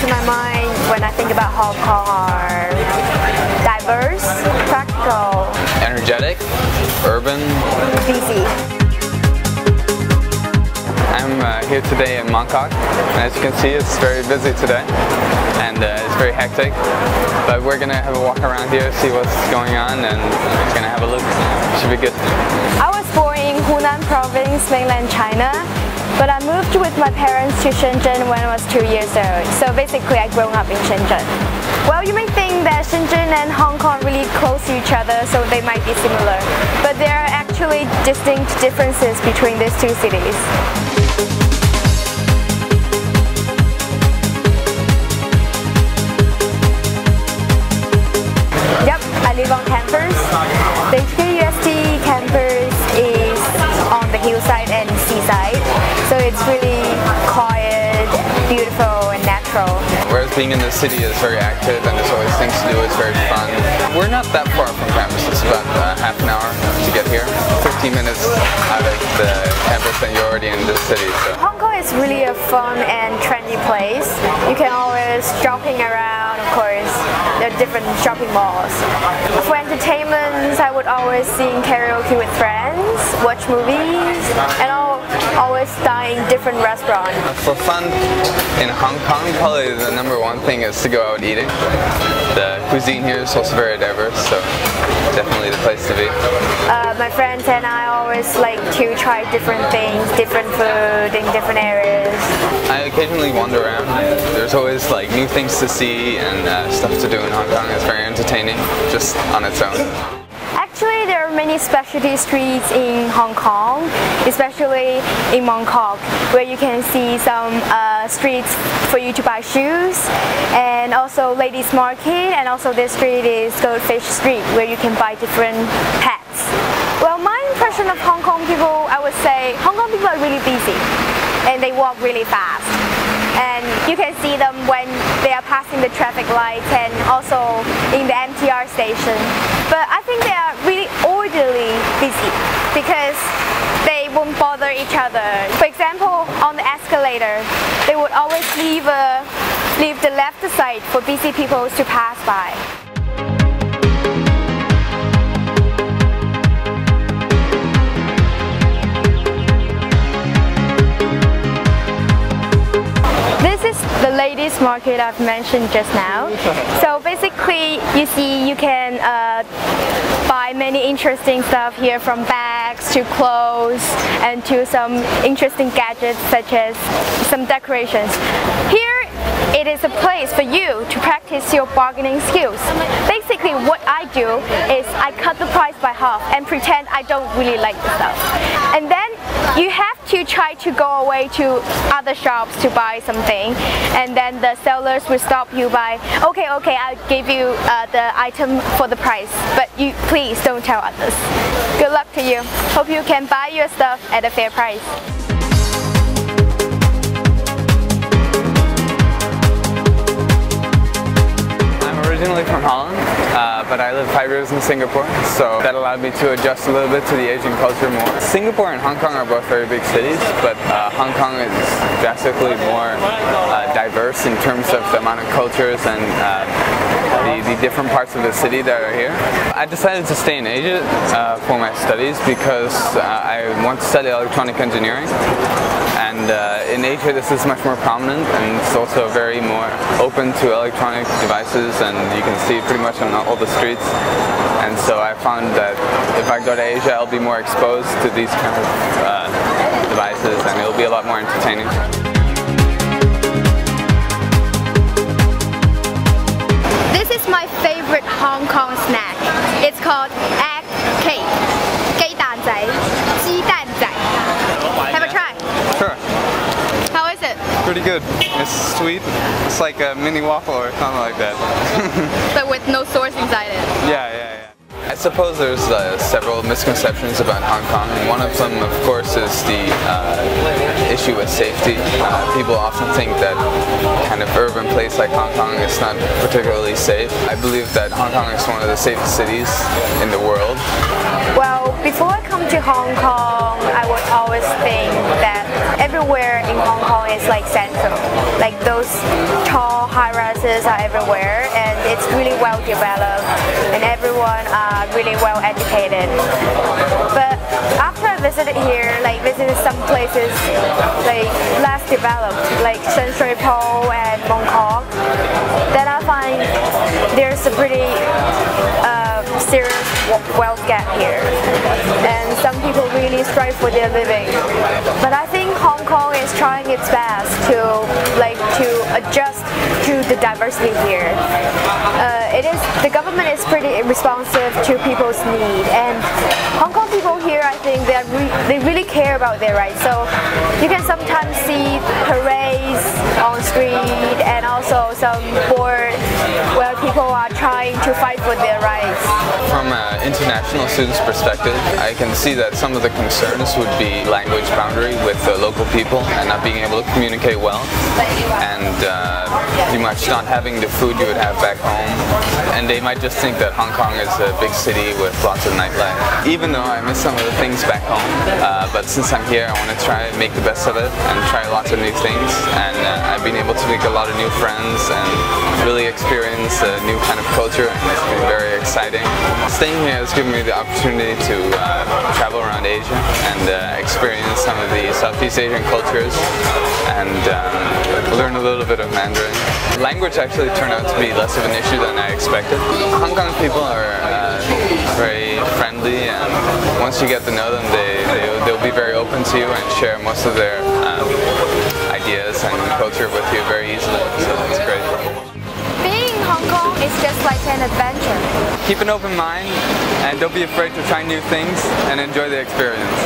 to my mind when I think about Hong Kong are diverse, practical, energetic, urban, busy. I'm here today in Mongkok, and as you can see it's very busy today and it's very hectic, but we're going to have a walk around here, see what's going on, and we're going to have a look. It should be good. I was born in Hunan province, mainland China, but I moved with my parents to Shenzhen when I was 2 years old, so basically I grew up in Shenzhen. Well, you may think that Shenzhen and Hong Kong are really close to each other, so they might be similar, but there are actually distinct differences between these two cities. Yep, I live on campus. The HKUST campus is on the hillside and seaside, so it's really quiet, beautiful and natural. Whereas being in the city is very active and there's always things to do, it's very fun. We're not that far from campus, it's about half an hour to get here. 15 minutes out of the campus and you're already in the city. So. Hong Kong is really a fun and trendy place. You can always shopping around, of course. There are different shopping malls. For entertainment, I would always sing karaoke with friends, watch movies, and always dine in different restaurants. For fun in Hong Kong, probably the #1 thing is to go out eating. The cuisine here is also very diverse, so definitely the place to be. My friends and I always like to try different things, different food in different areas. I occasionally wander around. There's always like new things to see and stuff to do in Hong Kong. It's very entertaining, just on its own. Actually, there are many specialty streets in Hong Kong, especially in Mongkok, where you can see some streets for you to buy shoes, and also ladies market, and also this street is Goldfish Street, where you can buy different pets. Well, my impression of Hong Kong people, I would say Hong Kong people are really busy, and they walk really fast. And you can see them when they are passing the traffic lights and also in the MTR station. But I think they are really orderly busy because they won't bother each other. For example, on the escalator, they would always leave the left side for busy people to pass by. The ladies market I've mentioned just now. So basically you can buy many interesting stuff here, from bags to clothes and to some interesting gadgets such as some decorations. Here it is a place for you to practice your bargaining skills. Basically what I do is I cut the price by half and pretend I don't really like the stuff. And then you have to try to go away to other shops to buy something, and then the sellers will stop you by, okay, I'll give you the item for the price, but you please don't tell others. Good luck to you. Hope you can buy your stuff at a fair price. Originally from Holland, but I lived 5 years in Singapore, so that allowed me to adjust a little bit to the Asian culture more. Singapore and Hong Kong are both very big cities, but Hong Kong is drastically more diverse in terms of the amount of cultures and the different parts of the city that are here. I decided to stay in Asia for my studies because I want to study electronic engineering, and in Asia this is much more prominent, and it's also very more open to electronic devices, and you can see pretty much on all the streets. And so I found that if I go to Asia, I'll be more exposed to these kind of devices, and it'll be a lot more entertaining. This is my favorite Hong Kong snack. It's called egg cake. 雞蛋仔, 雞蛋仔. Have a try. Sure. How is it? Pretty good. It's sweet. It's like a mini waffle or something like that. But with no sauce inside it. Yeah. I suppose there's several misconceptions about Hong Kong, and one of them, of course, is the issue with safety. People often think that kind of urban place like Hong Kong is not particularly safe. I believe that Hong Kong is one of the safest cities in the world. Well, before I come to Hong Kong, I would always think that everywhere in Hong Kong is like central. Like those tall high-rises are everywhere, and it's really well developed, and everyone are really well educated. But after I visited here, like visited some places like less developed, like Century Po and Mongkok, then I find there's a pretty serious wealth gap here, and some people really strive for their living. But I think Hong Kong is trying its best to adjust to the diversity here. The government is pretty responsive to people's need, and Hong Kong people here, I think they really care about their rights. So you can sometimes see parades on street and also some boards where people are trying to fight for their rights. From an international student's perspective, I can see that some of the concerns would be language boundary with the local people and not being able to communicate well, and pretty much not having the food you would have back home. And they might just think that Hong Kong is a big city with lots of nightlife. Even though I miss some of the things back home, but since I'm here, I want to try and make the best of it and try lots of new things. And I've been able to make a lot of new friends and really experience a new kind of culture, and it's been very exciting. Staying here has given me the opportunity to travel around Asia and experience some of the Southeast Asian cultures and learn a little bit of Mandarin. Language actually turned out to be less of an issue than I expected. Hong Kong people are very friendly, and once you get to know them, they'll be very open to you and share most of their ideas and culture with you very easily, so that's great. Being in Hong Kong is just like an adventure. Keep an open mind and don't be afraid to try new things and enjoy the experience.